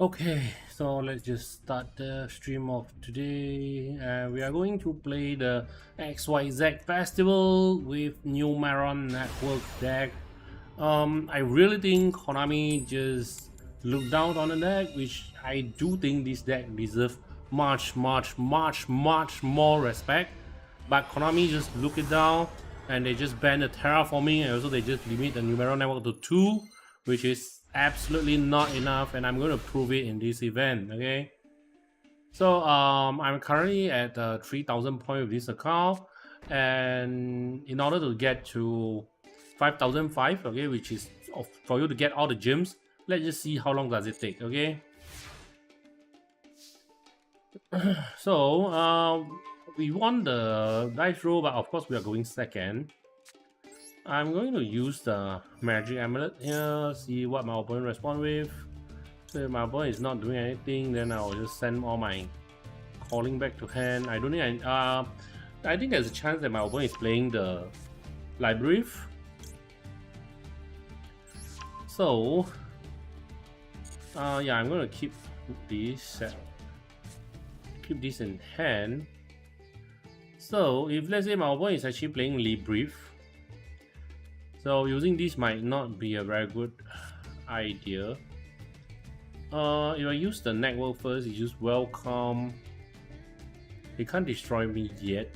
Okay, so let's just start the stream of today. We are going to play the XYZ Festival with Numeron Network deck. I really think Konami just looked down on the deck, which I do think this deck deserves much more respect. But Konami just look it down and they just ban the terraforming, and also they just limit the Numeron network to 2, which is absolutely not enough, and I'm going to prove it in this event. Okay, so I'm currently at 3,000 points with this account, and in order to get to 5,005, okay, which is for you to get all the gems, let's just see how long does it take. Okay, so we won the dice roll, but of course we are going second. I'm going to use the magic amulet here, see what my opponent responds with. So if my opponent is not doing anything, then I'll just send all my calling back to hand. I don't think I think there's a chance that my opponent is playing the library. So yeah, I'm gonna keep this in hand. So if let's say my opponent is actually playing Librief, so using this might not be a very good idea. If I use the network first, it's just welcome. They can't destroy me yet.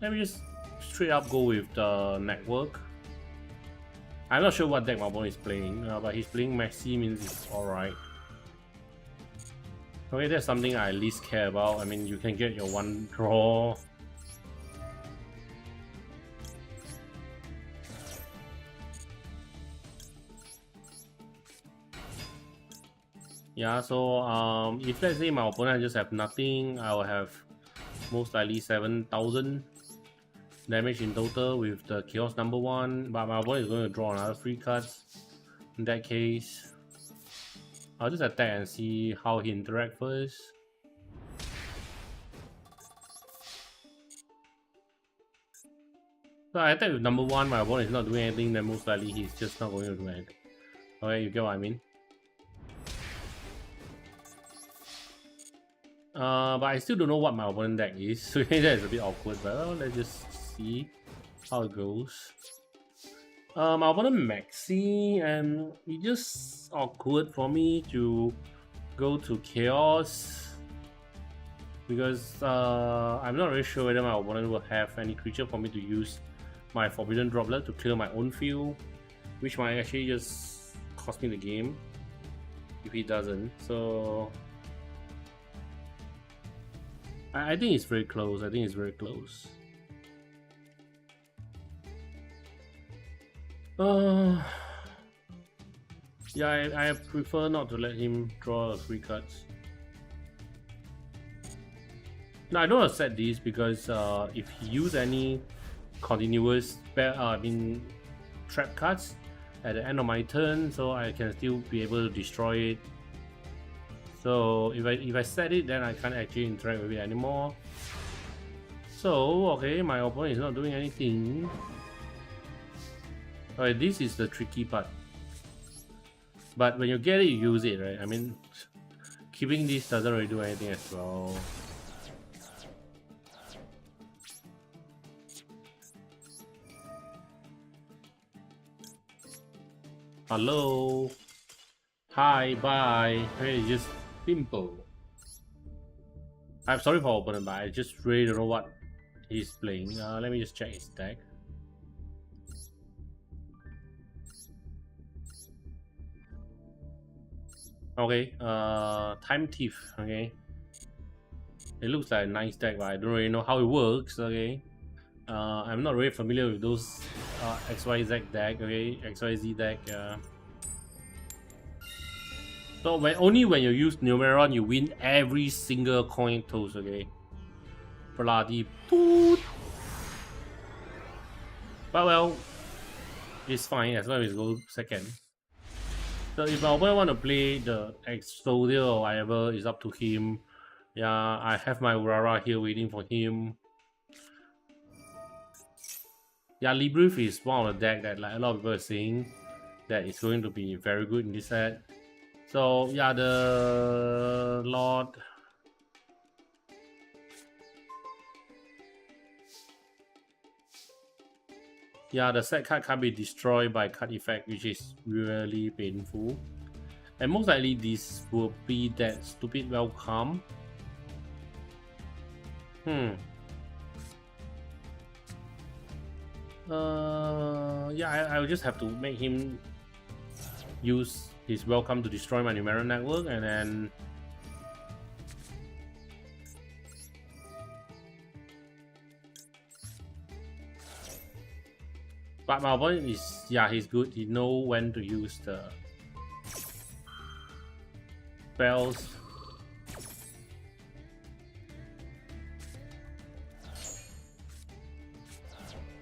Let me just straight up go with the network. I'm not sure what deck my opponent is playing, but he's playing Maxi, means it's alright. Okay, that's something I least care about. I mean, you can get your one draw. Yeah, so if let's say my opponent just have nothing, I will have most likely 7,000 damage in total with the chaos number 1, but my opponent is going to draw another 3 cards. In that case, I'll just attack and see how he interacts first. So I attack with number 1, my opponent is not doing anything, then most likely he's just not going to do anything. Okay, you get what I mean? But I still don't know what my opponent deck is, so that is a bit awkward, but well, let's just see how it goes. My opponent Maxi, and it's just awkward for me to go to Chaos because I'm not really sure whether my opponent will have any creature for me to use my Forbidden Droplet to clear my own field, which might actually just cost me the game if he doesn't. So I think it's very close. I think it's very close. Yeah, I prefer not to let him draw 3 cards. Now I don't accept this because if he use any continuous trap cards at the end of my turn, so I can still be able to destroy it. So if I set it, then I can't actually interact with it anymore. So okay, my opponent is not doing anything. Okay, this is the tricky part. But when you get it, you use it, right? I mean, keeping this doesn't really do anything as well. Hello. Hi, bye. Okay, just simple. I'm sorry for opponent, but I just really don't know what he's playing. Let me just check his deck. Okay, Time Thief, okay. It looks like a nice deck, but I don't really know how it works, okay. I'm not really familiar with those XYZ deck, okay, XYZ deck, So only when you use Numeron, you win every single coin toss, okay. Bloody poot. But well, it's fine as long as it goes second. So if my opponent want to play the Exodia or whatever, it's up to him. Yeah, I have my Urara here waiting for him. Yeah, Librief is one of the deck that like a lot of people are saying that it's going to be very good in this set. So yeah, the Lord. Yeah, the set card can't be destroyed by card effect, which is really painful. And most likely this will be that stupid welcome. Yeah, I will just have to make him use his welcome to destroy my Numeron network, and then but my opponent is, yeah, he's good. He know when to use the spells.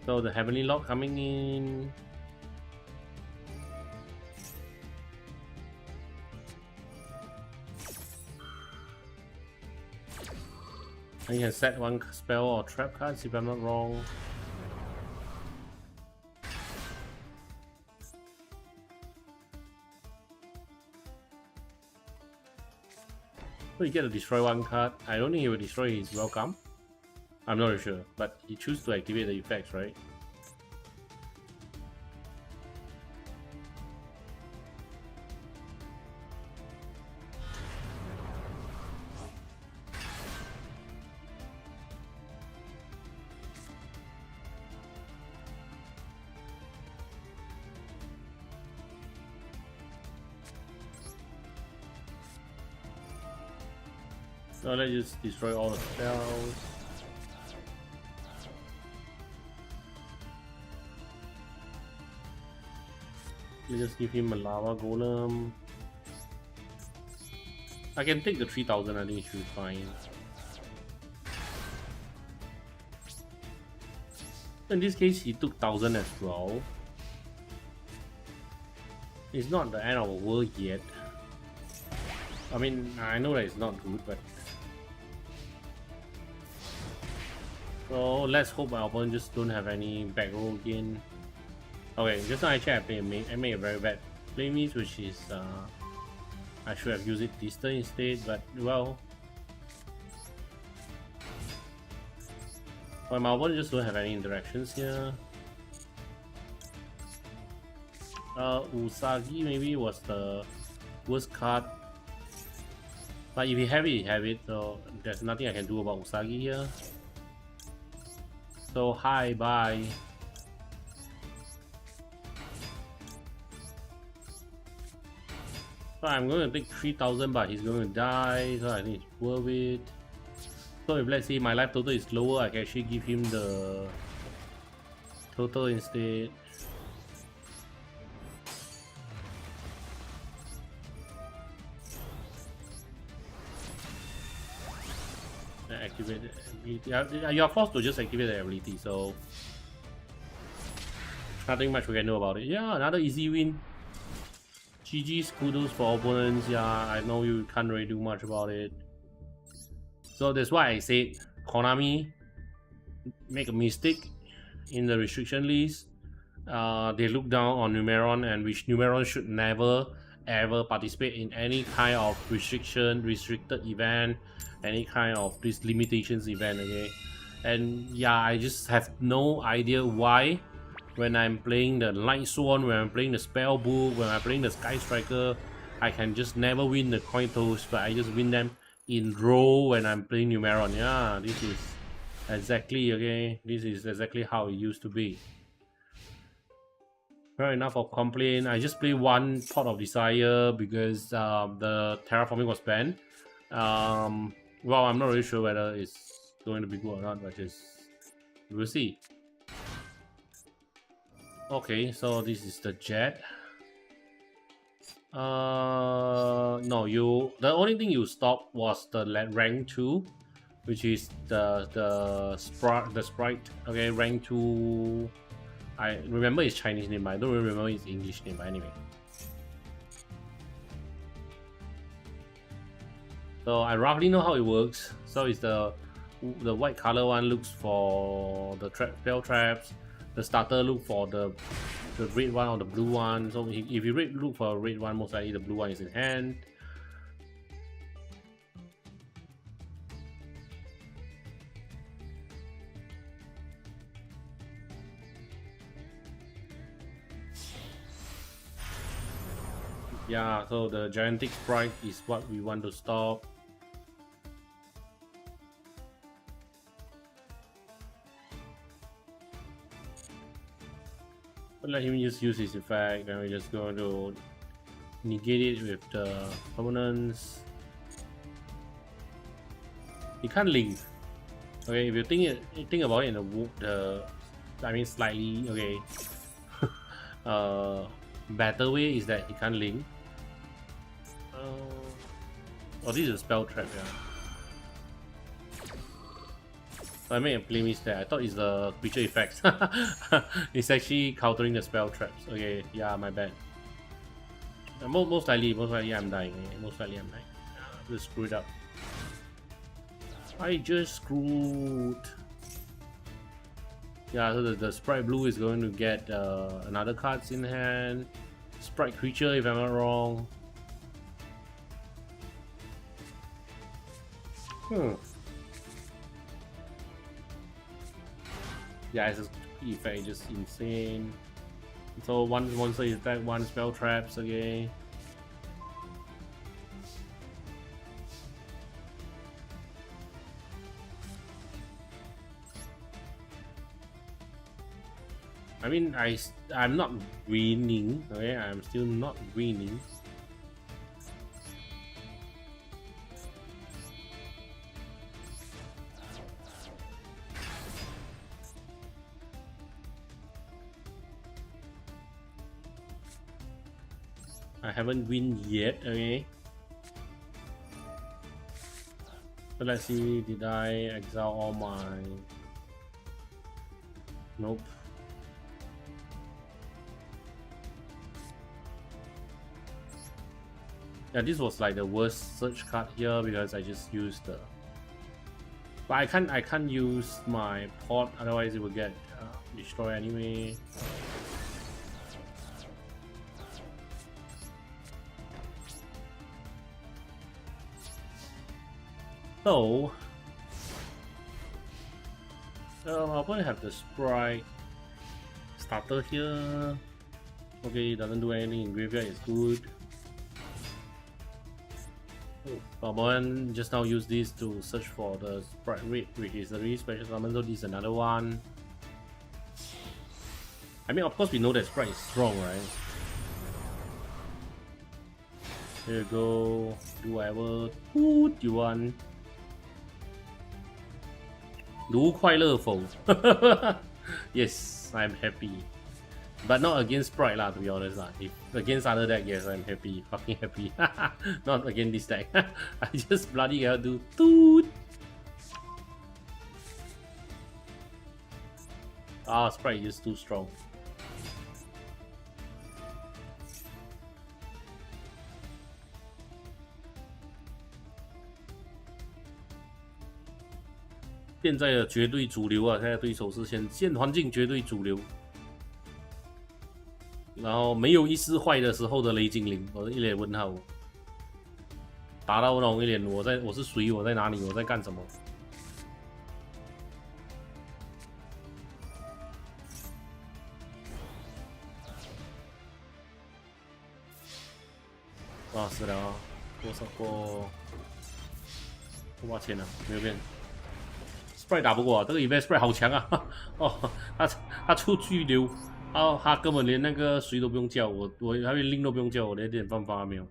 So the Heavenly Lock coming in. And you can set one spell or trap cards if I'm not wrong. So you get to destroy one card. I don't think he will destroy his welcome. I'm not really sure, but he chooses to activate the effects, right? So let's just destroy all the spells. Let's just give him a lava golem. I can take the 3000, I think it should be fine. In this case, he took 1000 as well. It's not the end of the world yet. I mean, I know that it's not good, but so let's hope my opponent just don't have any back row again. Okay, just now actually I played a Mage. I made a very bad play Mage, which is I should have used it this turn instead, but well. Well, my opponent just don't have any interactions here. Usagi maybe was the worst card. But if you have it, you have it, so there's nothing I can do about Usagi here. So hi, bye. So I'm going to take 3000, but he's going to die, so I think it's worth it. So if let's say my life total is lower, I can actually give him the total instead. Activate the ability. You are forced to just activate the ability, so nothing much we can do about it. Yeah, another easy win. GG's, kudos for opponents. Yeah, I know you can't really do much about it. So that's why I said Konami make a mistake in the restriction list. They look down on Numeron, and which Numeron should never ever participate in any kind of restricted event, any kind of this limitations event, okay? And yeah, I just have no idea why when I'm playing the Lightsworn, when I'm playing the spell book, when I'm playing the Sky Striker, I can just never win the coin toss, but I just win them in row when I'm playing Numeron. Yeah, this is exactly, okay, this is exactly how it used to be. Fair enough of complaint. I just play one Pot of Desire because the terraforming was banned. Well, I'm not really sure whether it's going to be good or not, but just we'll see. Okay, so this is the jet. No, the only thing you stopped was the rank 2, which is the sprite. Okay, rank 2. I remember his Chinese name, but I don't remember his English name. But anyway, so I roughly know how it works. So it's the white color one looks for the spell traps. The starter look for the the red one or the blue one. So if you look for a red one, most likely the blue one is in hand. Yeah, so the gigantic sprite is what we want to stop. But let him just use his effect, then we're just going to negate it with the permanence. He can't leave. Okay, if you think about it in I mean slightly okay. Better way is that he can't link. Oh, this is a spell trap, yeah. I made a play mistake. I thought it's the creature effects. It's actually countering the spell traps. Okay, yeah, my bad. Most likely I'm dying. Most likely I'm dying. Just screw it up. I just screwed. Yeah, so the sprite blue is going to get another cards in hand. Sprite creature, if I'm not wrong. Yeah, it's just effect just insane. So one monster is that one spell traps, okay. I mean, I'm not winning, okay? I'm still not winning. I haven't win yet, okay? So let's see, did I exile all my... Nope. Yeah, this was like the worst search card here because I just used the... But I can't use my pot, otherwise it will get destroyed anyway. So I'll probably have the sprite starter here. Okay, doesn't do anything in graveyard, it's good. Balboan just now use this to search for the sprite rate, which is a really special summon, so this is another one. I mean, of course we know that sprite is strong, right? Here you go, do whatever you want. 如快乐否? Yes, I'm happy. But not against Sprite lah, to be honest lah. If against other deck, yes, I'm happy. Fucking happy. Not against this deck. I just bloody gotta do toot. Ah, Sprite is too strong.现在的绝对主流啊！现在对手是现环境绝对主流，然后没有一丝坏的时候的雷精灵，我一脸问号，打到那种一脸我是谁？我在哪里？我在干什么？啊，死了啊！多少多少钱啊？没有变。Sprite 打不过啊，这个 event Sprite 好强啊！哦，他出巨流，他根本连那个谁都不用叫我还连令都不用叫我，连点办法没有。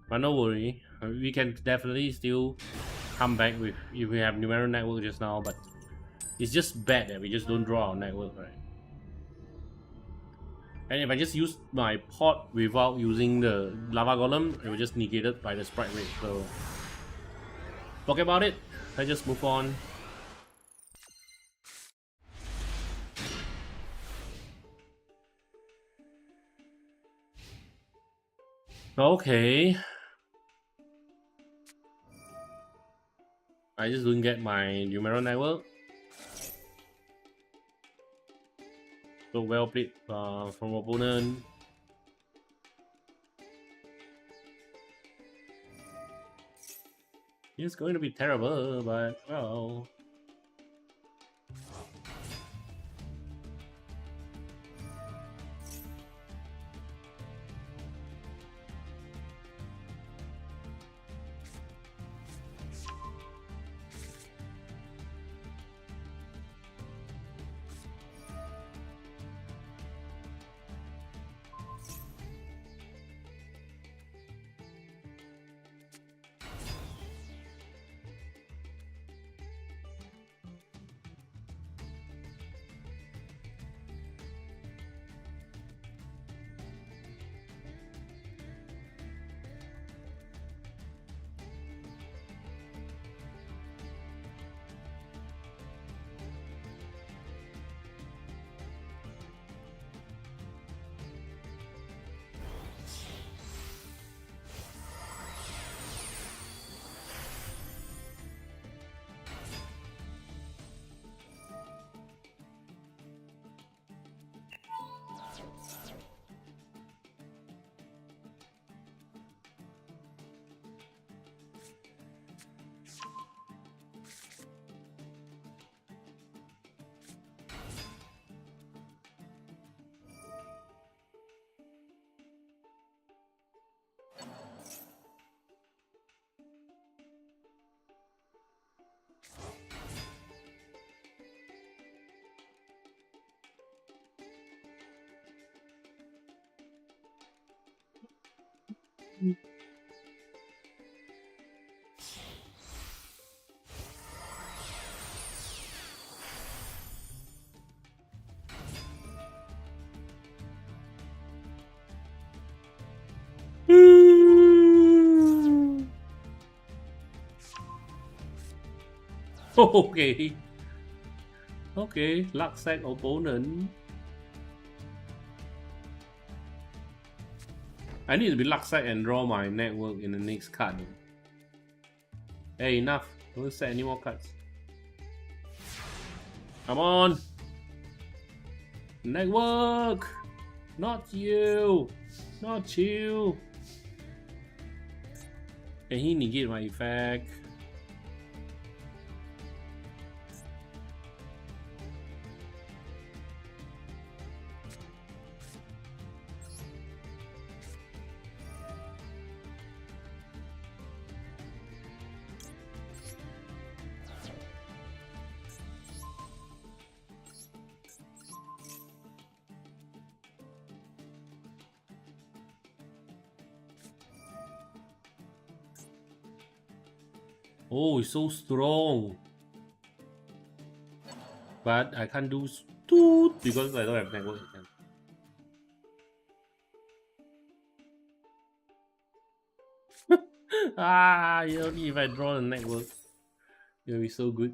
But no worry, we can definitely still come back with if we have Numeron network just now, but it's just bad that we just don't draw our network, right? And if I just use my pot without using the lava golem, it will just negate it by the sprite rate. So forget about it. I just move on. Okay. I just don't get my Numeron network. So well played from opponent. It's going to be terrible, but well. Okay. Okay, luck sack opponent. I need to be luck sack and draw my network in the next card. Hey, enough. Don't set any more cards. Come on. Network. Not you. Not you. Can he negate my effect? Oh, it's so strong. But I can't do toot because I don't have network. Ah, only if I draw the network, it'll be so good.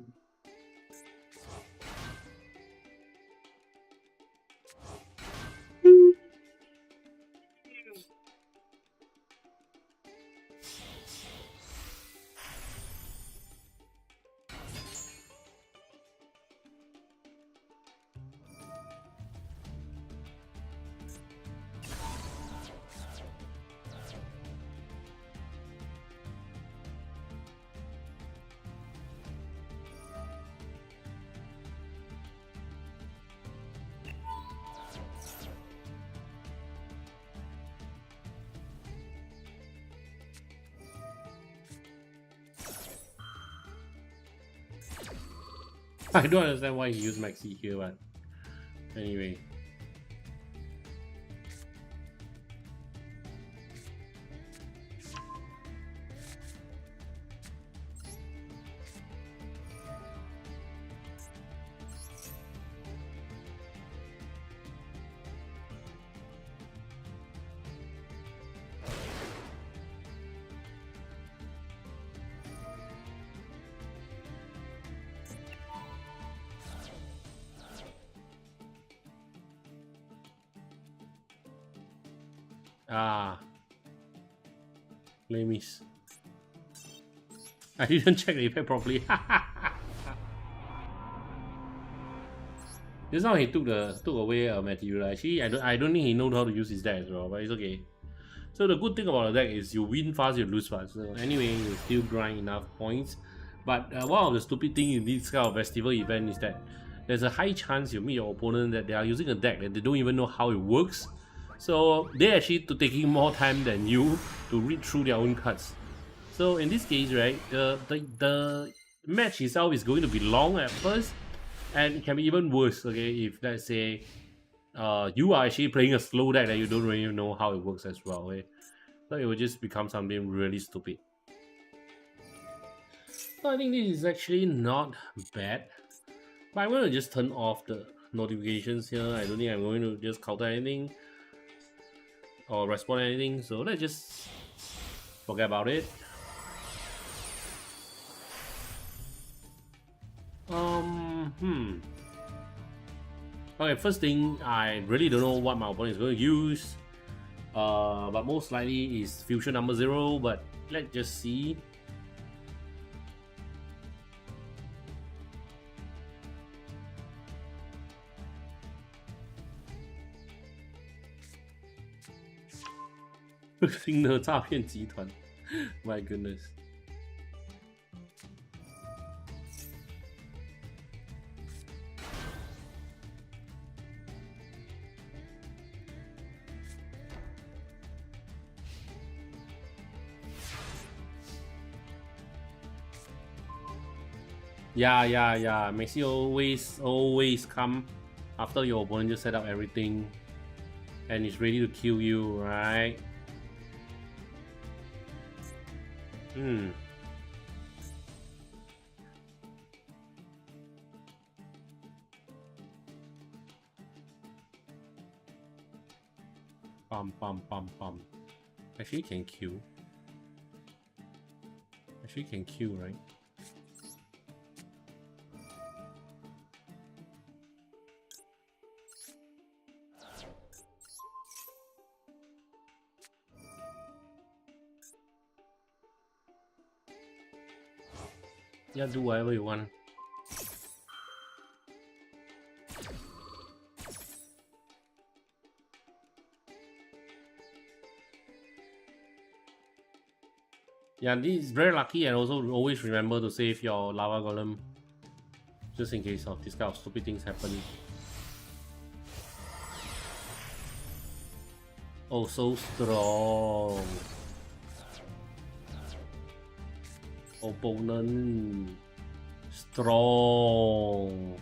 I don't understand why he used Maxi here, but anyway. Ah, Lemis. I didn't check the effect properly. Just now he took away a material. Actually, I don't think he knows how to use his deck as well, but it's okay. So the good thing about the deck is you win fast, you lose fast. So anyway, you still grind enough points. But one of the stupid things in this kind of festival event is that there's a high chance you meet your opponent that they are using a deck that they don't even know how it works. So they're actually taking more time than you to read through their own cards. So in this case, right, the match itself is going to be long at first, and it can be even worse. Okay, if let's say you are actually playing a slow deck that you don't really know how it works as well. Okay? So it will just become something really stupid. So I think this is actually not bad. But I'm going to just turn off the notifications here. I don't think I'm going to just counter anything or respond anything. So let's just forget about it. Okay, first thing, I really don't know what my opponent is going to use. But most likely is fusion number 0, but let's just see. My goodness. Yeah. Makes you always come after your opponent just set up everything and is ready to kill you, right? Pum. Actually can kill. Right? Yeah, do whatever you want. Yeah, this is very lucky, and also always remember to save your lava golem just in case of this kind of stupid things happen. Oh, so strong. Opponent strong.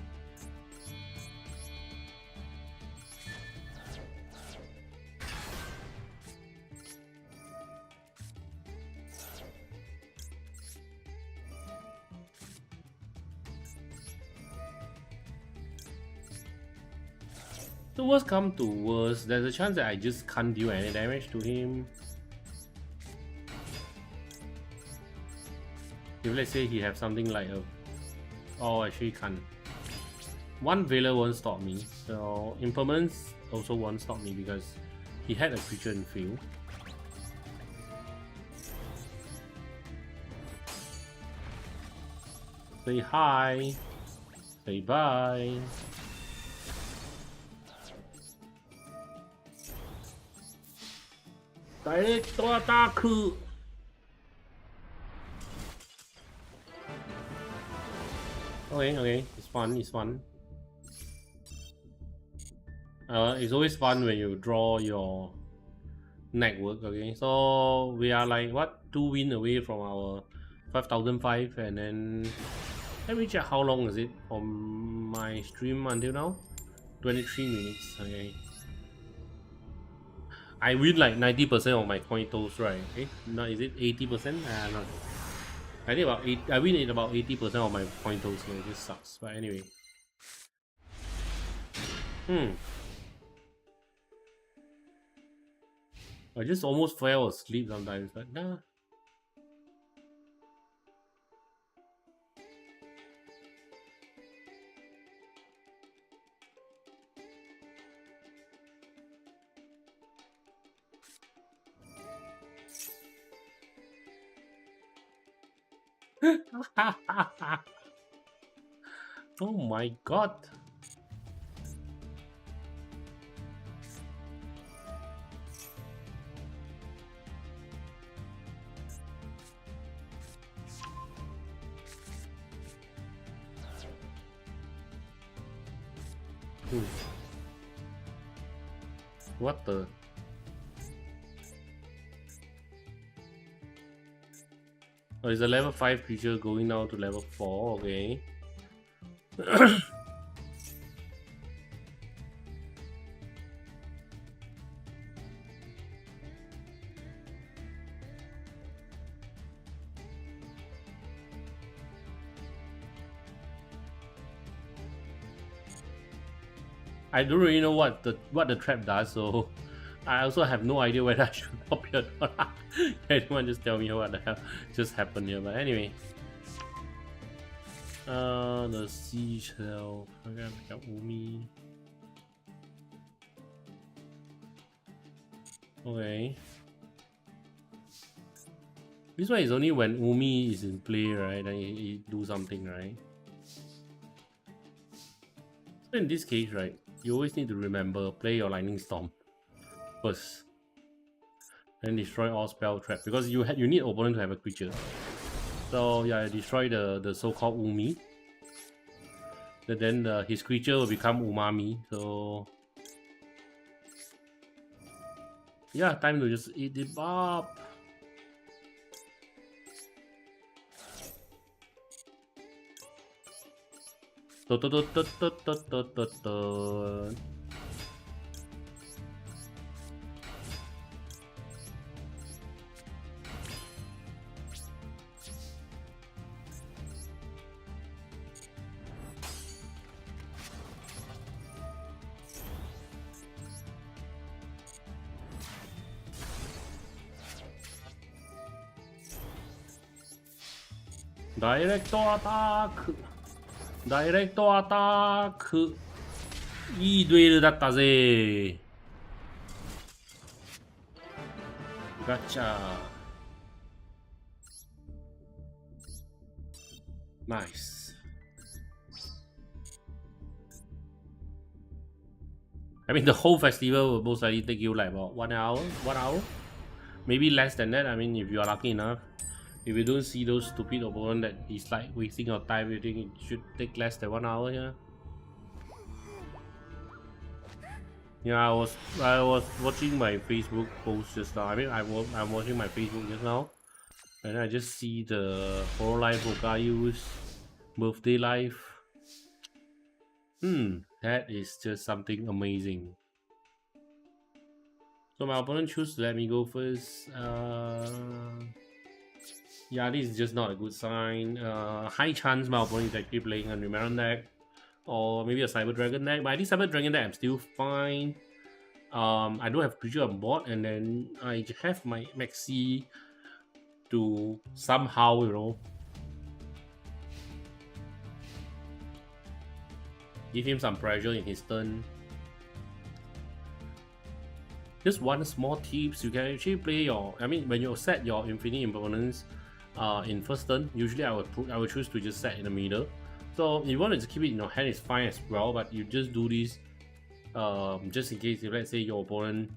So worst come to worst, there's a chance that I just can't deal any damage to him. If let's say he have something like a... Oh, actually can't. One Veiler won't stop me, so Impermanence also won't stop me because he had a creature in field. Say hi. Say bye. Director attack. Okay, it's fun. It's always fun when you draw your network. Okay, so we are like what, 2 wins away from our 5,005, and then let me check how long is it from my stream until now. 23 minutes. Okay, I win like 90% of my coin toss, right? Okay, no, is it 80%? No. I think I win at about 80% of my coin toss. So it just sucks. But anyway. I just almost fell asleep sometimes, but nah. Oh my god. Ooh. What the? Oh, it's a level 5 creature going down to level 4, okay. I don't really know what the trap does, so I also have no idea whether I should pop it or not. Anyone just tell me what the hell just happened here. But anyway, the seashell. I'm gonna pick up Umi. Okay. This one is only when Umi is in play, right? Then he do something, right? So in this case, right, you always need to remember play your Lightning Storm first, then destroy all spell trap because you need opponent to have a creature. So yeah, destroy the so-called Umi. Then his creature will become Umami. So yeah, time to just eat it up. Director attack! Director attack! いいデュエルだったぜ。ガチャ。Nice. I mean, the whole festival will most likely take you like about 1 hour, 1 hour, maybe less than that. I mean, if you are lucky enough. If you don't see those stupid opponent that is like wasting your time, you think it should take less than 1 hour here? Yeah, I was watching my Facebook post just now. I mean, I'm watching my Facebook just now, and I just see the Horror Life Okayu's birthday live. That is just something amazing. So my opponent chose to let me go first. Yeah, this is just not a good sign. High chance my opponent is actually playing a Numeron deck or maybe a Cyber Dragon deck. But I think Cyber Dragon deck I'm still fine. I don't have creature on board, and then I have my Maxi to somehow, you know, give him some pressure in his turn. Just one small tips, you can actually play your, I mean, when you set your Infinite Impermanence in first turn, usually I would choose to just set in the middle. So if you want to just keep it in your hand, it's fine as well, but you just do this just in case if let's say your opponent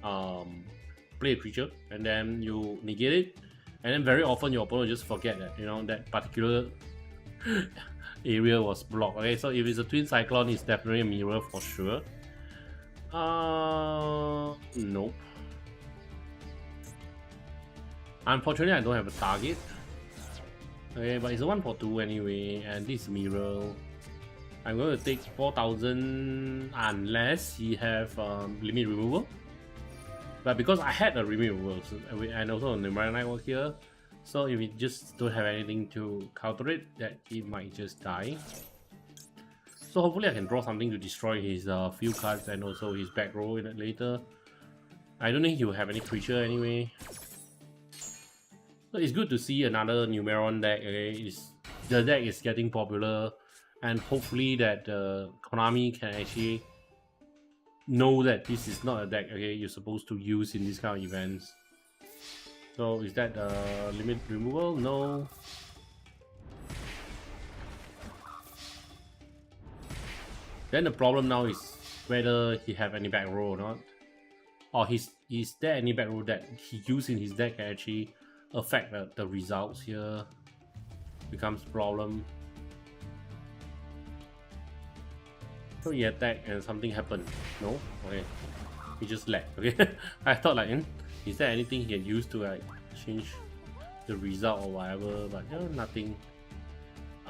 play a creature and then you negate it, and then very often your opponent will just forget that, you know, that particular area was blocked. Okay, so if it's a Twin Cyclone, it's definitely a mirror for sure. Nope. Unfortunately, I don't have a target. Okay, but it's a 1 for 2 anyway, and this mirror. I'm going to take 4,000 unless he have limit removal. But because I had a limit removal, so, and also a Numeron Network here, so if we just don't have anything to counter it, that he might just die. So hopefully I can draw something to destroy his field cards and also his back row in it later. I don't think he will have any creature anyway. So it's good to see another Numeron deck. Okay, the deck is getting popular, and hopefully that Konami can actually know that this is not a deck, okay, you're supposed to use in these kind of events. So is that limit removal? No. Then the problem now is whether he have any back row or not, or is there any back row that he used in his deck can actually affect the results here. Becomes problem. So he attacked and something happened. No? Okay. He just lagged. Okay. I thought like, is there anything he can use to like change the result or whatever? But you know, nothing.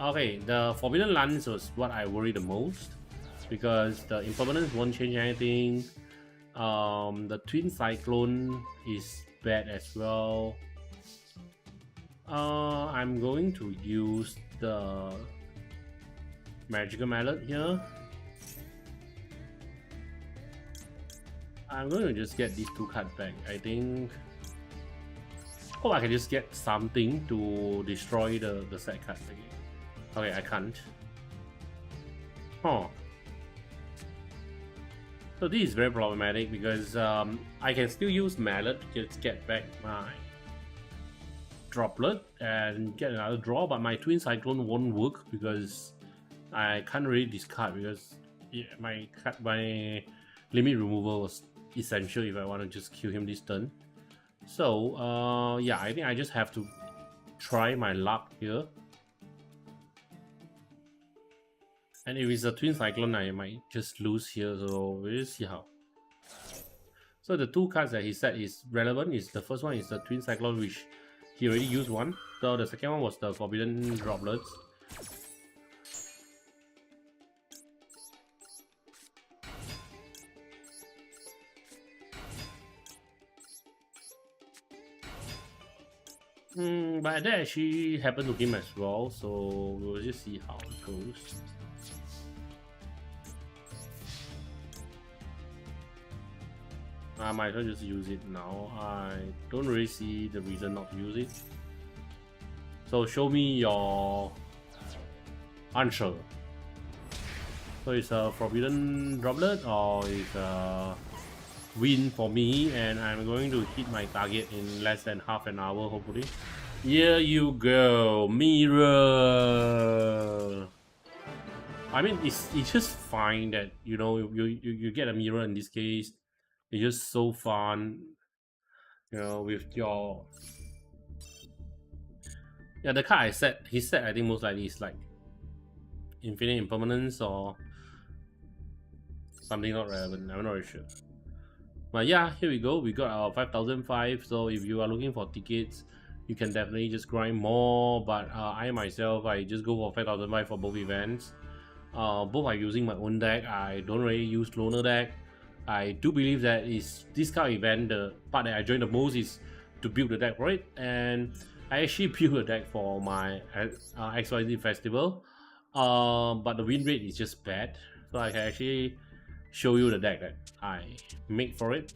Okay, the Forbidden Lance was what I worry the most because the impermanence won't change anything. The Twin Cyclone is bad as well. I'm going to use the Magical Mallet here. I'm going to just get these 2 cards back. I think. Oh, I can just get something to destroy the set card again. Okay, I can't. Huh. So this is very problematic because I can still use Mallet to just get back my Droplet and get another draw, but my Twin Cyclone won't work because I can't really discard because my limit removal was essential if I want to just kill him this turn. So yeah, I think I just have to try my luck here. And if it's a Twin Cyclone, I might just lose here, so we'll see how. So the 2 cards that he said is relevant. Is the first one is the Twin Cyclone, which he already used one. So the second one was the Forbidden Droplets. But that actually happened to him as well, so we'll just see how it goes. I might as well just use it now. I don't really see the reason not to use it. So show me your answer. So it's a Forbidden Droplet or it's a win for me, and I'm going to hit my target in less than half an hour, hopefully. Here you go, mirror. I mean, it's just fine that you know you get a mirror in this case. It's just so fun, you know, with your the card he said I think most likely is like Infinite Impermanence or something not relevant. I'm not really sure. But yeah, here we go. We got our 5,005. So if you are looking for tickets, you can definitely just grind more. But I myself, I just go for 5,005 for both events. Both are using my own deck. I don't really use loner deck. I do believe that is this kind of event, the part that I joined the most is to build the deck for it, and I actually built a deck for my XYZ Festival, but the win rate is just bad, so I can actually show you the deck that I made for it.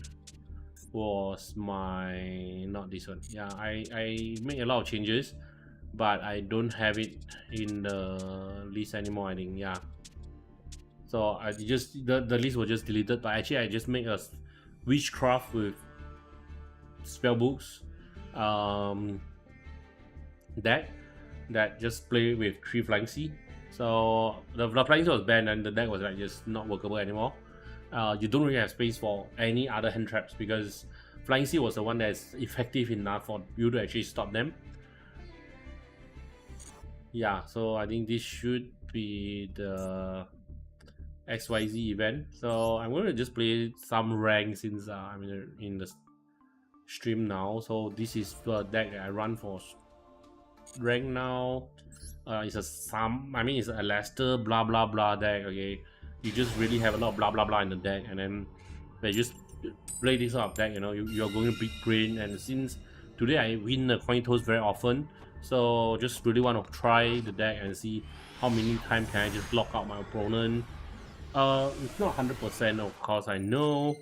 Was my, not this one, yeah, I made a lot of changes, but I don't have it in the list anymore, I think, yeah. So I just the list was just deleted, but actually I just make a witchcraft with spellbooks deck that just play with 3 Flying Sea. So the Flying Sea was banned and the deck was like just not workable anymore. You don't really have space for any other hand traps because Flying Sea was the one that's effective enough for you to actually stop them. Yeah, so I think this should be the XYZ event. So I'm going to just play some rank since I'm in the stream now. So this is the deck that I run for rank now. It's a it's a Leicester blah blah blah deck. Okay, you just really have a lot of blah blah blah in the deck, and then they just play this sort of deck. You know, you're going to big brain, and since today I win the coin toss very often, so just really want to try the deck and see how many times can I just lock out my opponent. It's not 100% of course, I know,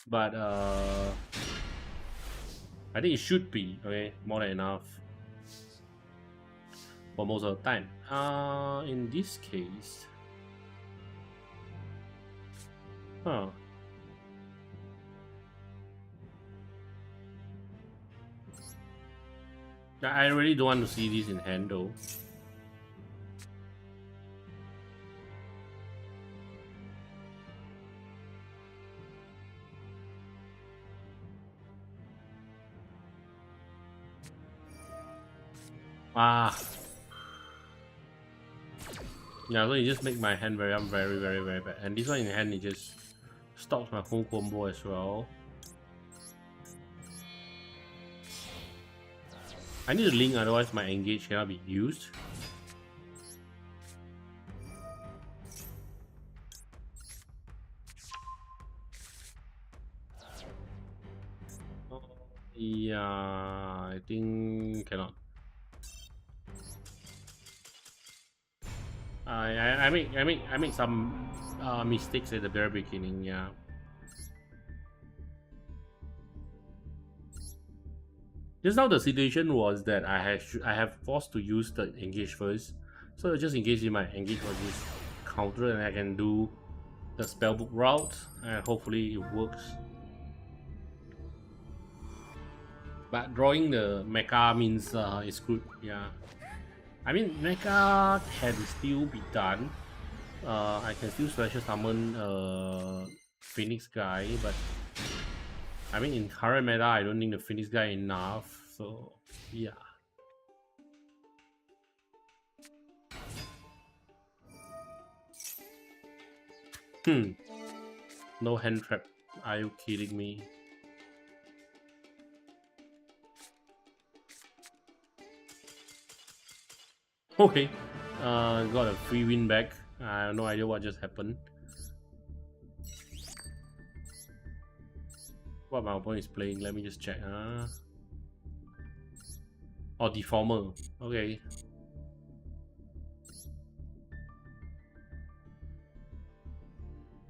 but I think it should be okay, more than enough for most of the time. In this case, huh? I really don't want to see this in hand though. Yeah, so it just make my hand very bad. And this one in hand, it just stops my whole combo as well. I need a link, otherwise my engage cannot be used. Yeah, I think cannot. I make some mistakes at the very beginning. Yeah. Just now the situation was that I have forced to use the engage first, so just in case my engage was just counter and I can do the spellbook route and hopefully it works. But drawing the mecha means it's good. Yeah. I mean, mecha can still be done. I can still special summon Phoenix guy, but I mean in current meta I don't think the Phoenix guy enough, so yeah. No hand trap. Are you kidding me? Okay. Got a free win back. I have no idea what just happened. What my opponent is playing, let me just check. Oh, Deformer. Okay.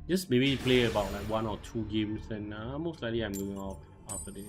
Just maybe play about like 1 or 2 games, and most likely I'm going off after this.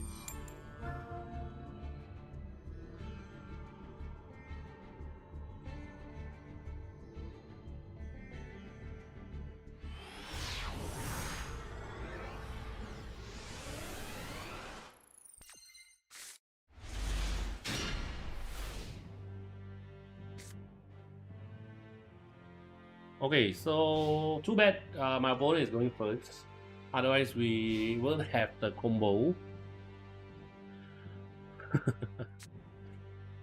Okay, so too bad my opponent is going first. Otherwise, we will have the combo.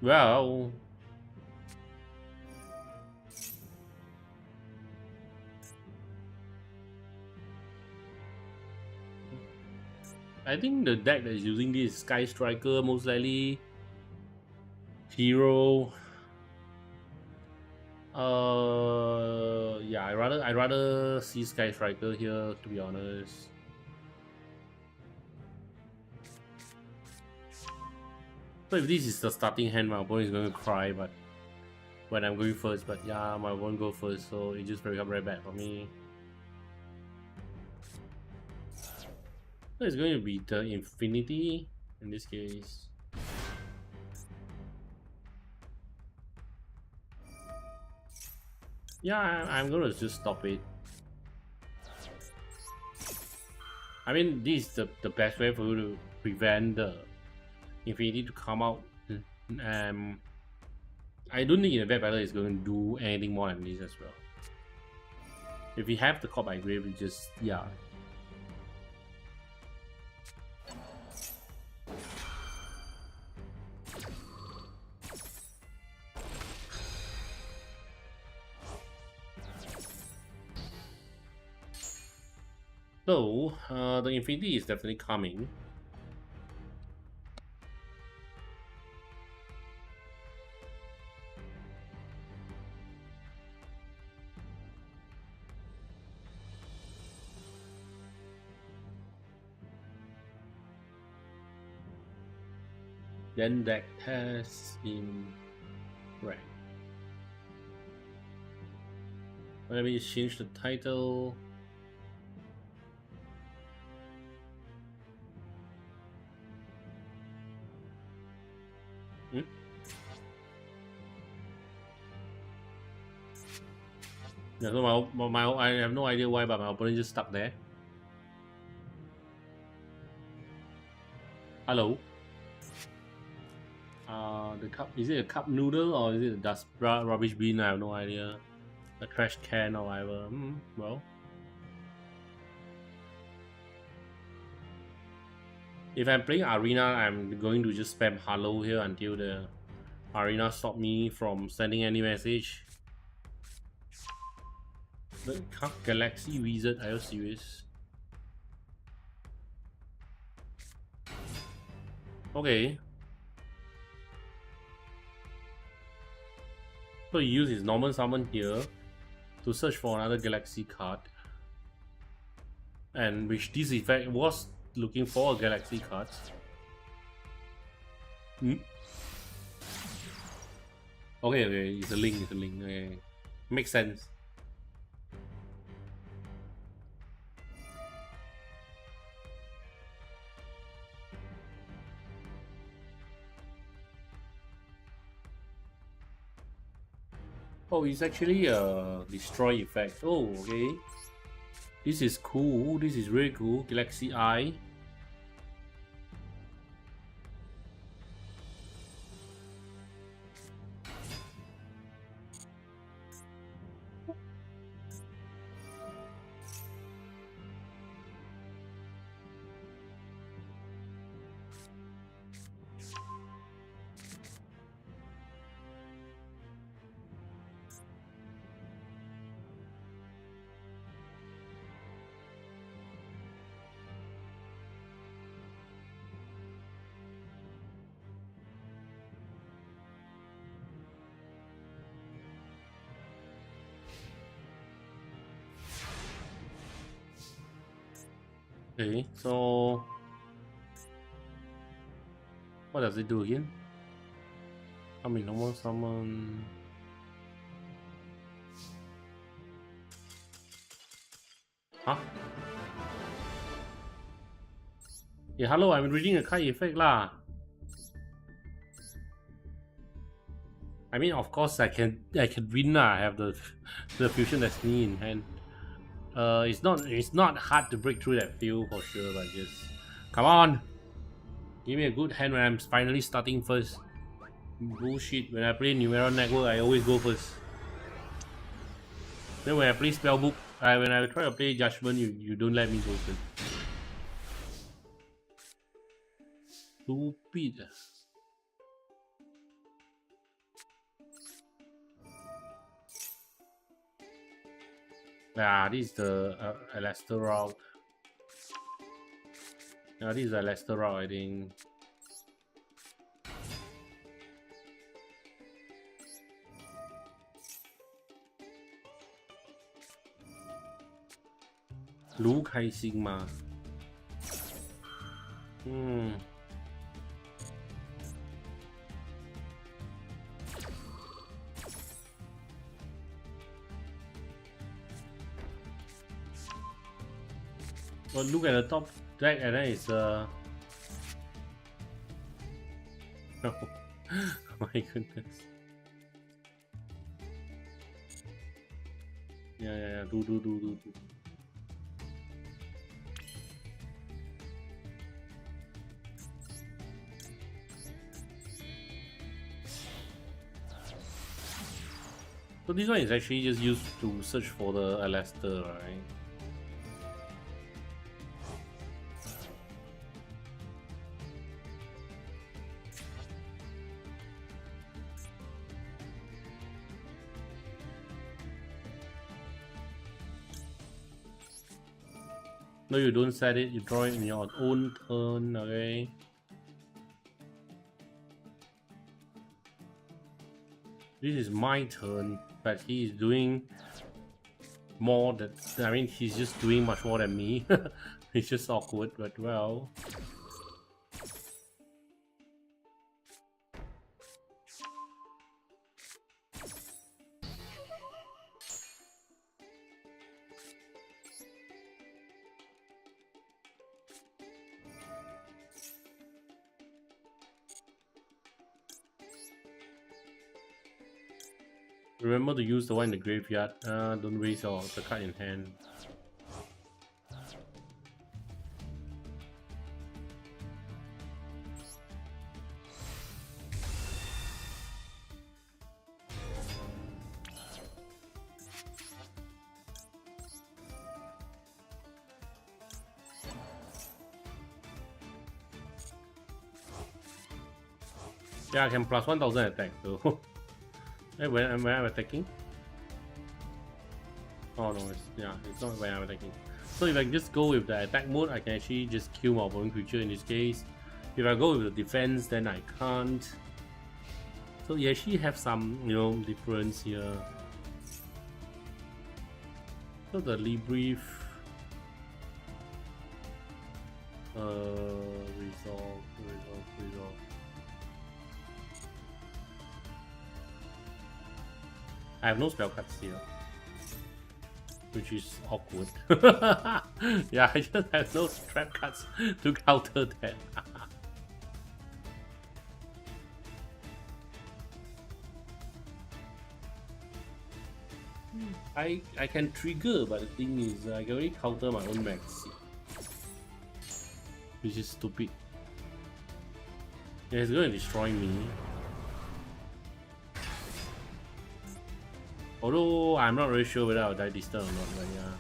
Well, I think the deck that is using this is Sky Striker, most likely. Hero. Yeah, I'd rather see Sky Striker here, to be honest. So if this is the starting hand, my opponent is going to cry, but when I'm going first, but yeah, my opponent go first, so it just become very bad for me. So it's going to be the Infinity in this case. Yeah, I'm gonna just stop it. I mean, this is the best way for you to prevent the Infinity to come out. I don't think in a bad battle is going to do anything more than this as well. If we have the Caught by Grave, we just, yeah. So, the Infinity is definitely coming. Then deck test in rank. Let me change the title. Yeah, so I have no idea why, but my opponent just stuck there. Hello. The cup, is it a cup noodle or is it a dust rubbish bin? I have no idea. A trash can or whatever. Well, if I'm playing arena, I'm going to just spam hello here until the arena stop me from sending any message. Galaxy Wizard, are you serious? Okay. So he used his normal summon here to search for another galaxy card. And which this effect was looking for a galaxy card. Okay, it's a link, okay. Makes sense. Oh, it's actually a destroy effect. Oh, okay. This is cool. This is really cool. Galaxy Eye. Okay, so what does it do again? I mean, normal summon. Huh? Yeah, hello, I'm reading a card effect lah. I mean, of course, I can win lah. I have the fusion destiny in hand. It's not hard to break through that field for sure, but just come on, give me a good hand when I'm finally starting first. Bullshit. When I play Numeron Network, I always go first. Then when I play Spellbook, when I try to play Judgment, you don't let me go first. Stupid. Yeah, this is the Alastair route. Yeah, this is Alastair route, I think. Lú开心吗？Well, look at the top deck, and then it's oh my goodness. Yeah. Do. So this one is actually just used to search for the Alastair, right? No, you don't set it, you draw it in your own turn, okay? This is my turn, but he is doing more than, I mean, he's just doing much more than me. It's just awkward, but well. Remember to use the one in the graveyard. Don't waste the card in hand. Yeah, I can plus 1000 attack though. When I'm attacking. Oh no, it's not when I'm attacking. So if I just go with the attack mode, I can actually just kill my opponent creature in this case. If I go with the defense, then I can't. So you actually have some, difference here. So the Librief, resolve. I have no spell cards here, which is awkward. Yeah, I just have no trap cards to counter that. I can trigger, but the thing is, I can only counter my own Maxi, which is stupid. Yeah, it's going to destroy me. Although I'm not really sure whether I'll die this turn or not, but yeah.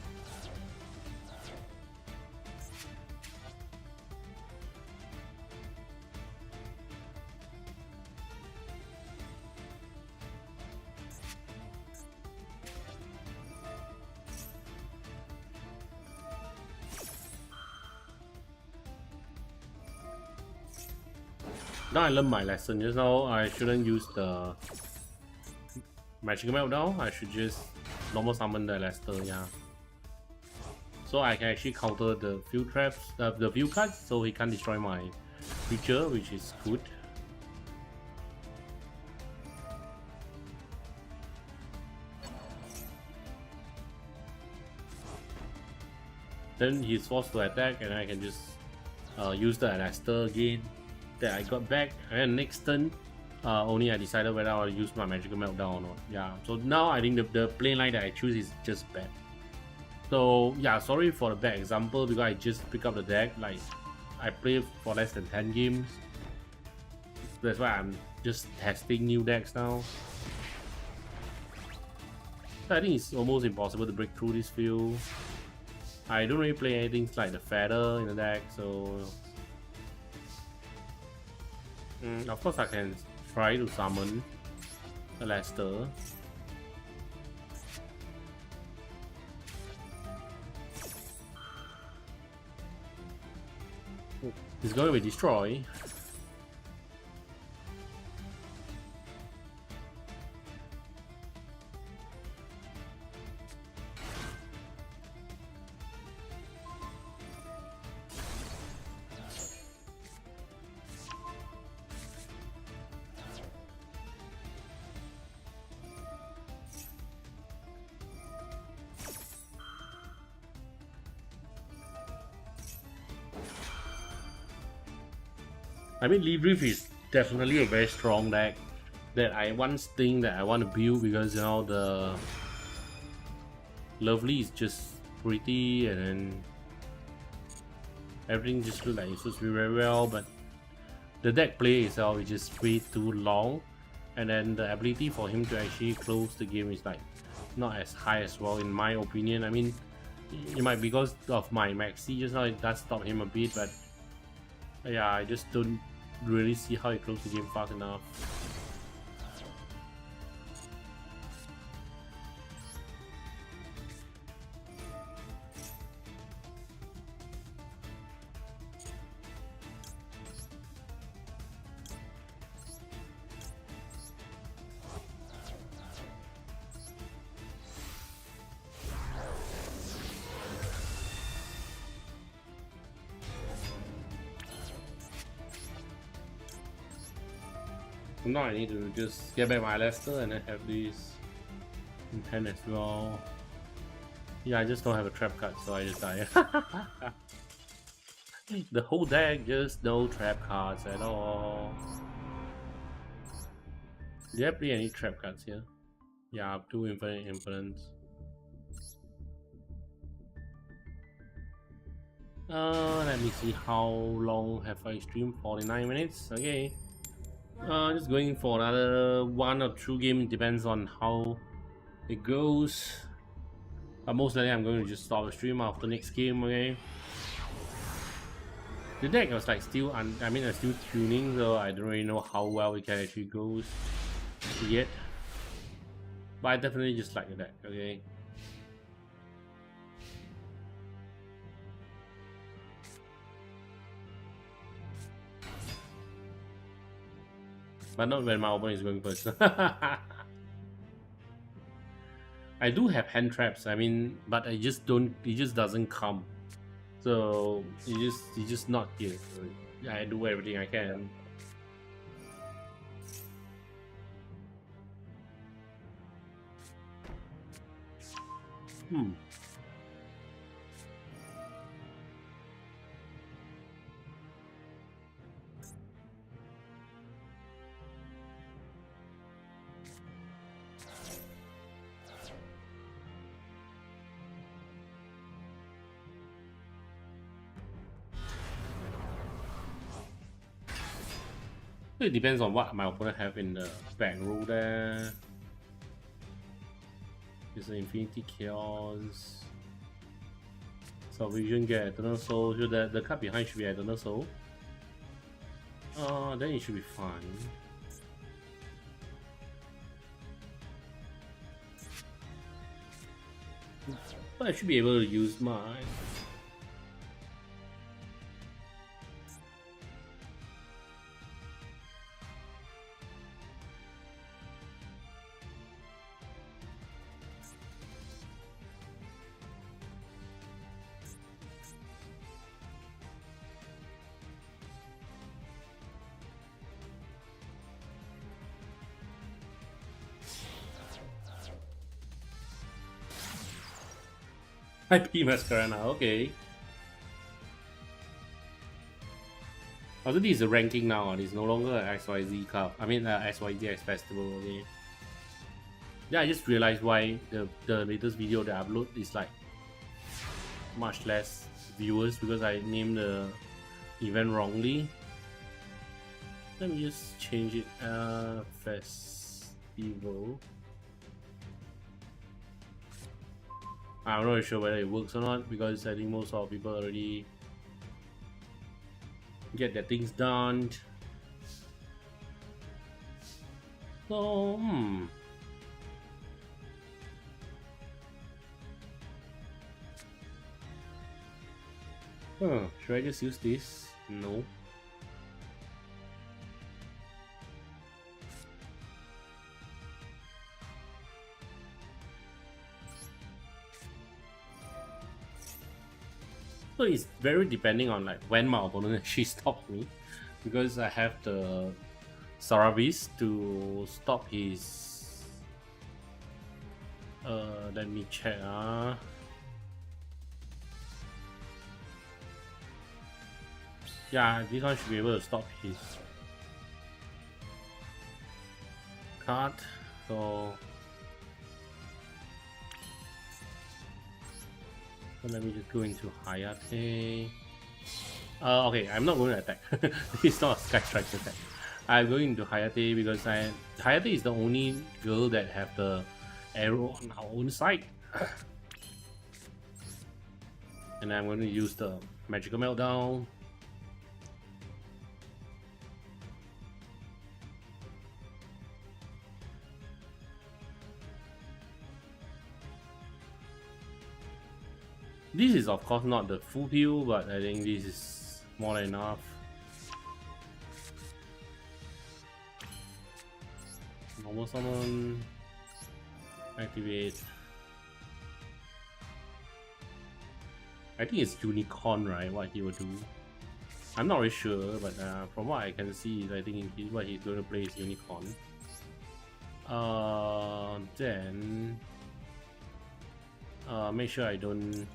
Now I learned my lesson. Just now I shouldn't use the Magical Meltdown. I should just normal summon the Lester, yeah. So I can actually counter the field traps, the field cards, so he can't destroy my creature, which is good. Then he's forced to attack, and I can just use the Lester again that I got back, and next turn only I decided whether I'll use my Magical Meltdown or not. Yeah, so now I think the play line that I choose is just bad. So yeah, sorry for the bad example, because I just pick up the deck, like I play for less than 10 games. That's why I'm just testing new decks now. So I think it's almost impossible to break through this field. I don't really play anything like the Feather in the deck, so of course I can try to summon a Lester. It's going to be destroyed. I mean, Librief is definitely a very strong deck that I once think that I want to build, because the Lovely is just pretty, and then everything just looks like it suits me very well, but the deck play itself is just way too long, and then the ability for him to actually close the game is like not as high as well, in my opinion. I mean, it might be because of my Maxi just now, it does stop him a bit, but yeah, I just don't really see how he closed the game fast enough. Now I need to just get back my Lester and then have this in hand as well. Yeah, I just don't have a trap card, so I just die. The whole deck just no trap cards at all. Do I play any trap cards here? Yeah, 2 Infinite Impotence. Let me see how long have I streamed. 49 minutes. Okay. Just going for another 1 or 2 games, depends on how it goes. Most likely I'm going to just stop the stream after next game, okay? The deck was like still, I'm still tuning, so I don't really know how well it can actually goes yet. But I definitely just like the deck, okay? but not when my opponent is going first. I do have hand traps, I mean, but I just don't, it just doesn't come. So it's just not here. So I do everything I can. It depends on what my opponent have in the back row there. It's an Infinity Chaos. Salvation get Eternal Soul. So the card behind should be Eternal Soul. Then it should be fine. But I should be able to use mine. IP Masquerade now, okay. Also, this is a ranking now, it's no longer an XYZ Cup. I mean, XYZ Festival, okay. Yeah, I just realized why the latest video that I upload is like much less viewers because I named the event wrongly. Let me just change it. Festival. I'm not sure whether it works or not because I think most of people already get their things done. So, should I just use this? No. So it's very depending on like when my opponent actually stops me, because I have the Saravis to stop his. Let me check. Yeah, this one should be able to stop his card. So let me just go into Hayate. Okay, I'm not going to attack. This is not a Sky Strike attack. I'm going into Hayate because Hayate is the only girl that have the arrow on our own side. And I'm going to use the Magical Meltdown. This is of course not the full heal, but I think this is more than enough. Normal summon, activate. I think it's Unicorn, right? What he will do. I'm not really sure, but from what I can see, I think what he's going to play is Unicorn. Then make sure I don't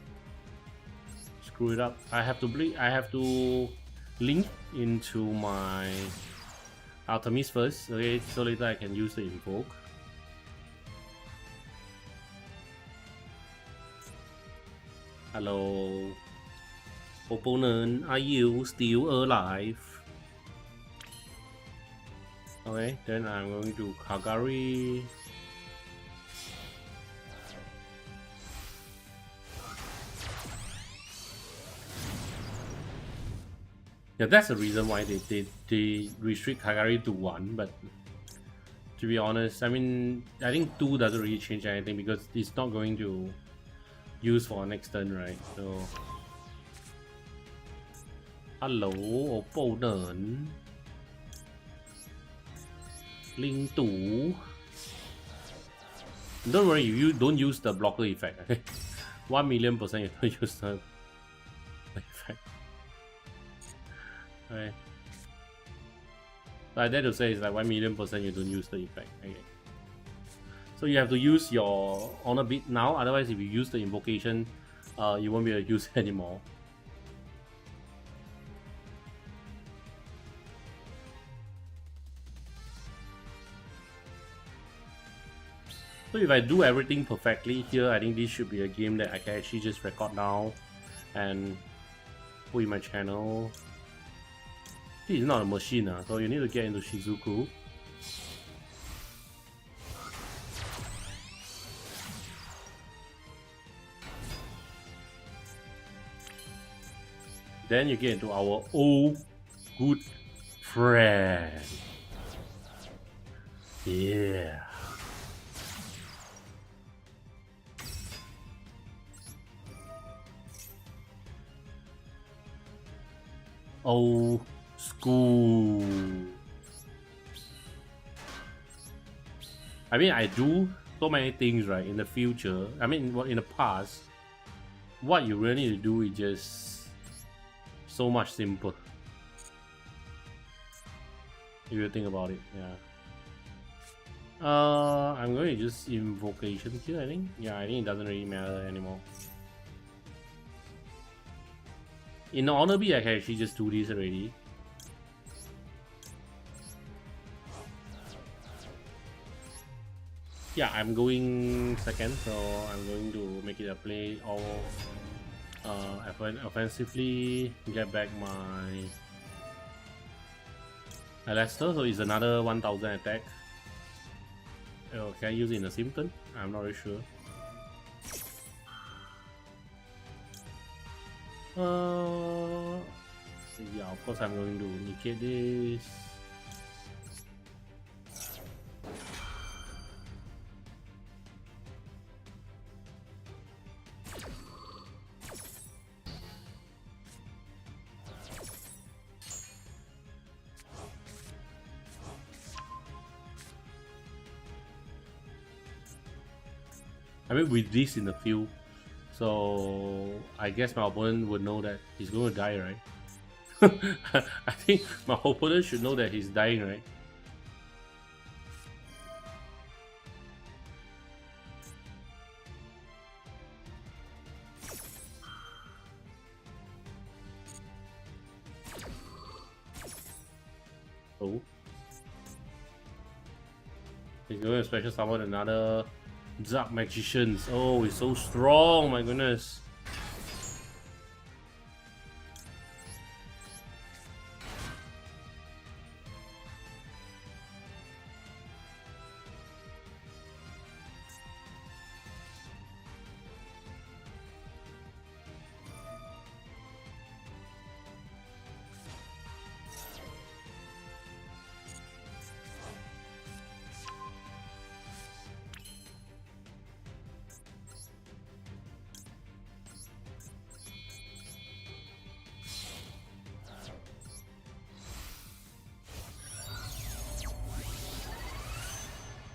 screw it up. I have to link into my Artemis first, okay, so later I can use the invoke. Hello, opponent, are you still alive? Okay, then I'm going to Kagari. Yeah, that's the reason why they restrict Kagari to 1, but to be honest, I mean, I think 2 doesn't really change anything because it's not going to use for next turn, right? So, hello, opponent. Fling 2. Don't worry, you don't use the blocker effect. Okay? 1,000,000% you don't use the effect. Okay. So I dare to say it's like 1,000,000% you don't use the effect. Okay. So you have to use your honor bit now, otherwise if you use the invocation, you won't be able to use it anymore. So if I do everything perfectly here, I think this should be a game that I can actually just record now and put in my channel. This is not a machine, so you need to get into Shizuku. Then you get into our old good friend. Yeah. Old school. I mean, I do so many things right in the future. I mean, in the past, what you really need to do is just so much simple. If you think about it, yeah. I'm going to just invocation here. I think, yeah, I think it doesn't really matter anymore. In honor B, I can actually just do this already. Yeah, I'm going second, so I'm going to make it a play all offensively, get back my Lester, so it's another 1000 attack. Oh, can I use it in a Simpton? I'm not really sure. Yeah, of course I'm going to negate this. I mean, with this in the field, so I guess my opponent would know that he's going to die, right? I think my opponent should know that he's dying, right? Oh. He's going to special summon another Dark Magicians. Oh, he's so strong, my goodness.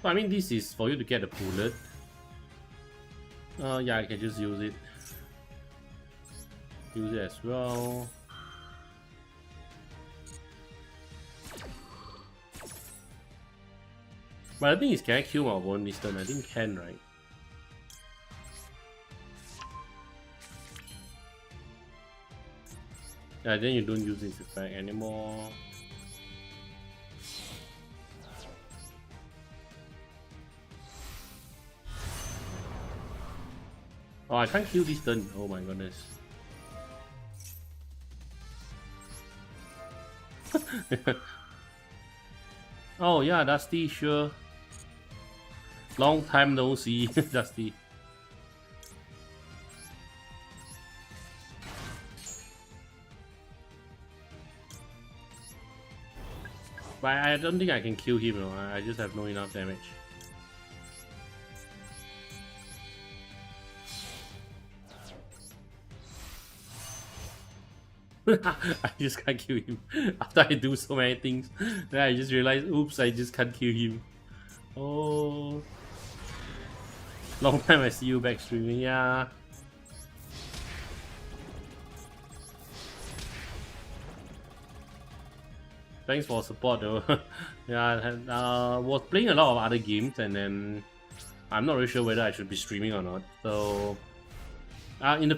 I mean, this is for you to get a bullet. Yeah, I can just use it. Use it as well. But the thing is, can I kill my opponent this turn? I think can, right? Yeah, then you don't use this effect anymore. Oh, I can't kill this turn. Oh my goodness. Oh yeah, Dusty, sure. Long time no see, Dusty. But I don't think I can kill him, you know? I just have no enough damage. I just can't kill him. After I do so many things, then I just realized, oops, I just can't kill him. Oh, long time I see you back streaming, yeah. Thanks for support though. Yeah, was playing a lot of other games and then I'm not really sure whether I should be streaming or not. So in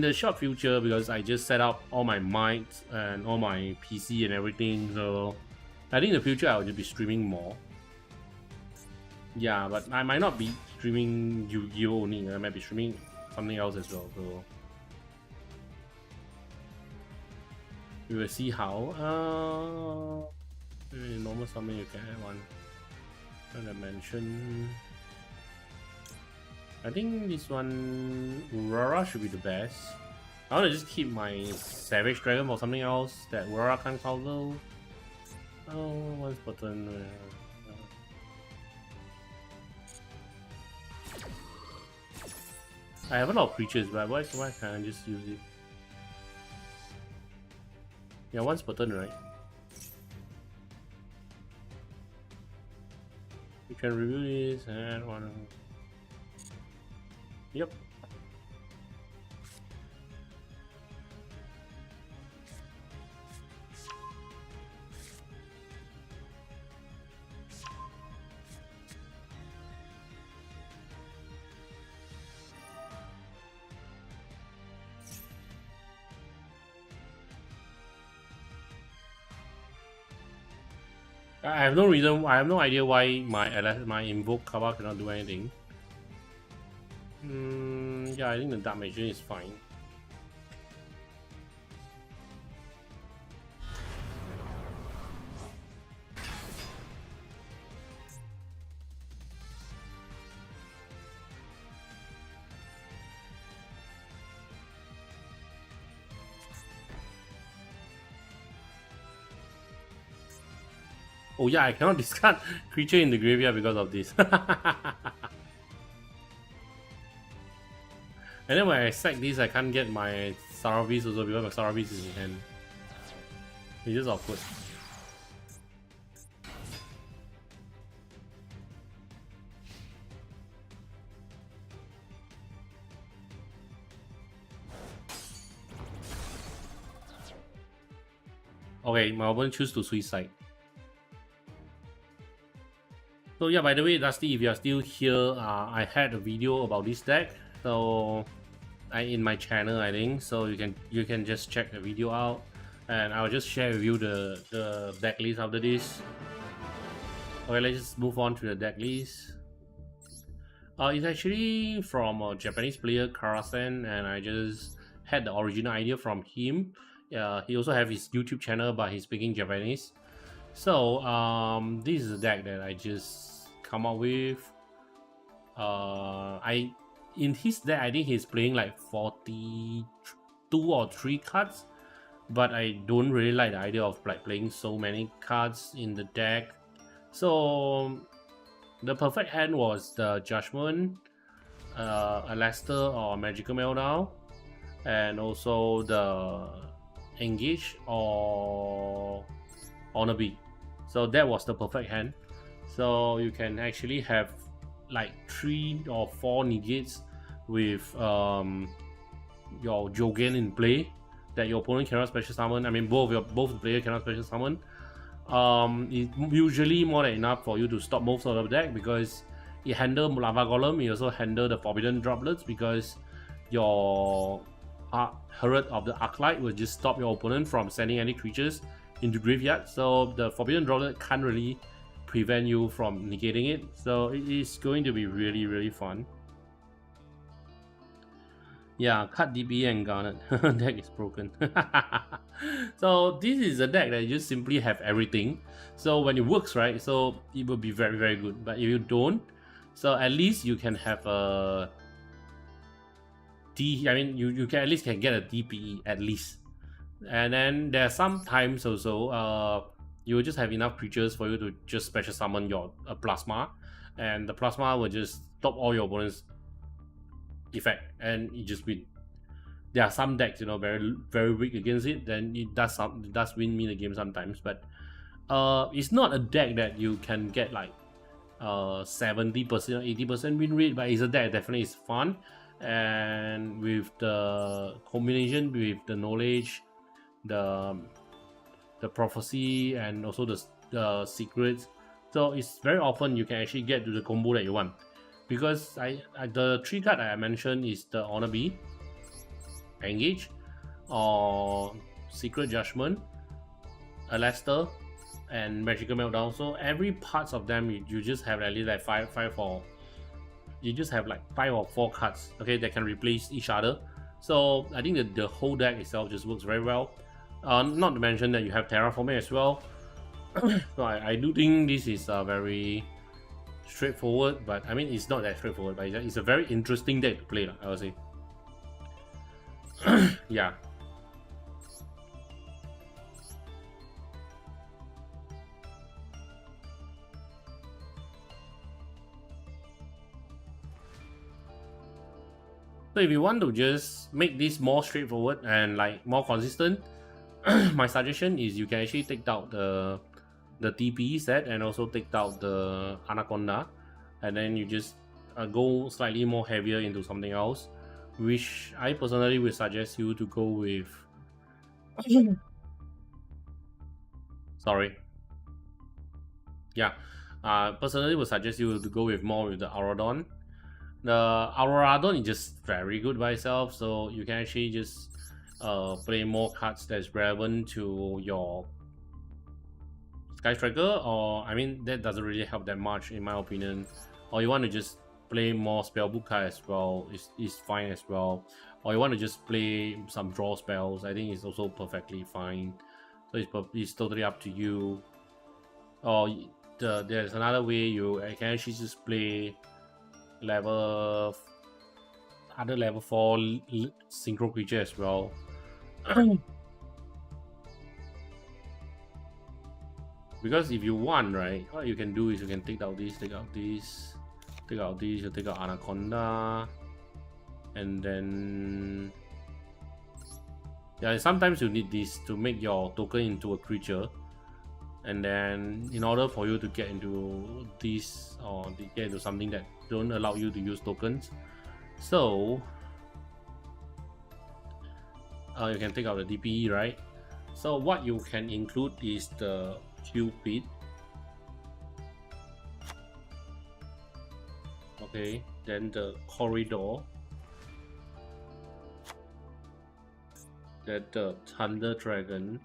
the short future, because I just set up all my mics and all my PC and everything, so I think in the future I'll just be streaming more. Yeah, but I might not be streaming Yu-Gi-Oh only. I might be streaming something else as well. So we will see how. Normal summon you can add one. As I mentioned, I think this one Aurora should be the best. I want to just keep my Savage Dragon for something else that Aurora can't counter. Oh, one button. I have a lot of creatures, but why can't I just use it? Yeah, once per turn, right? You can review this and one. Yep. I have no reason. I have no idea why my invoke cover cannot do anything. Yeah, I think the Dark Mage is fine. Oh yeah, I cannot discard creature in the graveyard because of this. And then when I sack this, I can't get my Saravis also because my Saravis is in hand. It's just awkward. Okay, my opponent choose to suicide. So yeah, by the way, Dusty, if you are still here, I had a video about this deck. So in my channel, I think. So you can just check the video out, and I'll just share with you the deck list after this. Okay, let's just move on to the deck list. It's actually from a Japanese player, Karasen, and I just had the original idea from him. He also have his YouTube channel, but he's speaking Japanese. So this is a deck that I just come up with. In his deck, I think he's playing like 42 or 3 cards, but I don't really like the idea of like playing so many cards in the deck. So the perfect hand was the Judgment, Alastair or Magical Meltdown, and also the Engage or Honor Beat. So that was the perfect hand. So you can actually have like 3 or 4 negates with your Jogen in play that your opponent cannot special summon. I mean, both the player cannot special summon. It's usually more than enough for you to stop most of the deck because it handles Lava Golem. It also handles the Forbidden Droplets because your Herald of the Arclight will just stop your opponent from sending any creatures into graveyard. So the Forbidden Droplet can't really prevent you from negating it. So it is going to be really fun. Yeah, cut DB and Garnet. Deck is broken. So this is a deck that you just simply have everything. So when it works, right, so it will be very good. But if you don't, so at least you can have a I mean, you can at least get a DPE at least. And then there are some times also you will just have enough creatures for you to just special summon your plasma, and the plasma will just stop all your opponent's effect and you just win. there are some decks, you know, very weak against it, then it does win me the game sometimes. But it's not a deck that you can get like 70% or 80% win rate, but it's a deck that definitely is fun, and with the combination with the knowledge, the prophecy, and also the secrets, so it's very often you can actually get to the combo that you want. Because the 3 card I mentioned is the Honor Bee, Engage, or Secret Judgment, Alastair, and Magical Meltdown. So every parts of them you just have at least like 5 or you just have like 5 or 4 cards, okay, that can replace each other. So I think that the whole deck itself just works very well. Not to mention that you have Terraforming as well. So I do think this is very straightforward, but I mean it's not that straightforward, but it's a very interesting deck to play, I would say. Yeah. So if you want to just make this more straightforward and like more consistent, my suggestion is you can actually take out the TP set and also take out the Anaconda, and then you just go slightly more heavier into something else, which I personally would suggest you to go with. Sorry. Yeah, personally would suggest you to go with more with the Aurodon. The Aurodon is just very good by itself, so you can actually just play more cards that's relevant to your Sky Striker, or I mean that doesn't really help that much in my opinion. Or you want to just play more spellbook cards as well, is fine as well. Or you want to just play some draw spells, I think it's also perfectly fine. So it's totally up to you. Or there's another way you can actually just play level 4 synchro creature as well. Because if you want, right, what you can do is you can take out this, take out this, take out this, you take out Anaconda, and then yeah, sometimes you need this to make your token into a creature, and then in order for you to get into this or to get into something that don't allow you to use tokens, so you can take out the DPE, right? So what you can include is the Cupid, okay, then the Corridor, then the Thunder Dragon,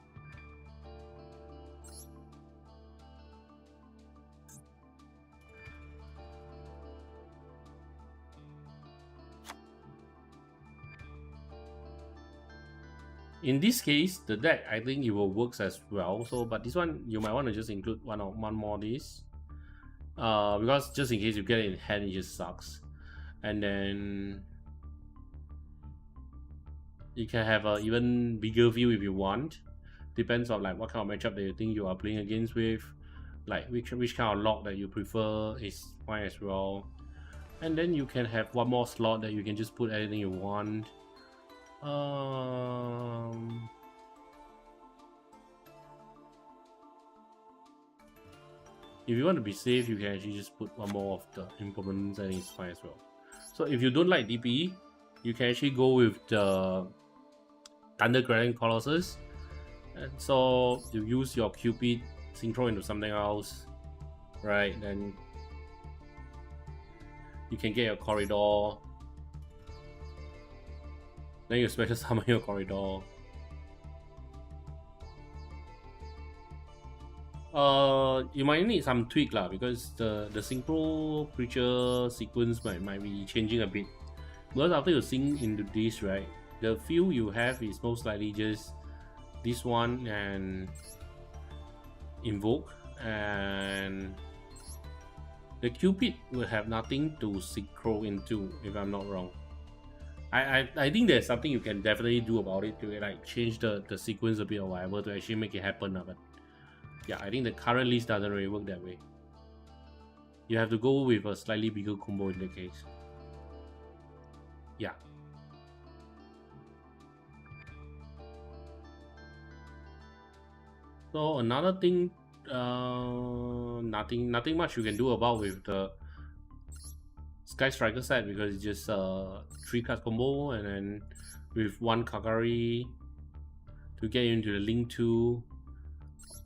in this case the deck I think it will works as well. So but this one you might want to just include one more of this, because just in case you get it in hand it just sucks. And then you can have a even bigger view if you want, depends on like what kind of matchup that you think you are playing against with, like which kind of lock that you prefer is fine as well. And then you can have one more slot that you can just put anything you want. If you want to be safe, you can actually just put one more of the impermanence and it's fine as well. So if you don't like DPE, you can actually go with the Thunder Dragon Colossus, and so you use your Cupid synchro into something else, right? Then you can get your Corridor, then you special summon your Corridor. You might need some tweak lah, because the synchro creature sequence might be changing a bit. Because after you sync into this, right, the few you have is most likely just this one and Invoke, and the Cupid will have nothing to synchro into, if I'm not wrong. I think there's something you can definitely do about it to like change the sequence a bit or whatever to actually make it happen. But yeah, I think the current list doesn't really work that way. You have to go with a slightly bigger combo in the case. Yeah. So another thing, nothing much you can do about with the Sky Striker set, because it's just 3 card combo, and then with 1 Kakari to get into the Link 2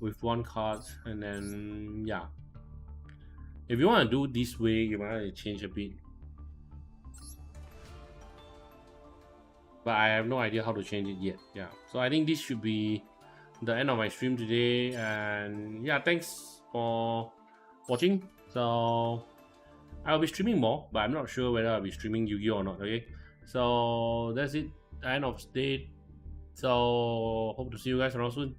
with 1 card, and then yeah. If you want to do this way, you might have to change a bit. But I have no idea how to change it yet. Yeah. So I think this should be the end of my stream today, and yeah, thanks for watching. So I'll be streaming more, but I'm not sure whether I'll be streaming Yu-Gi-Oh or not. Okay, so that's it, the end of the day. So hope to see you guys around soon.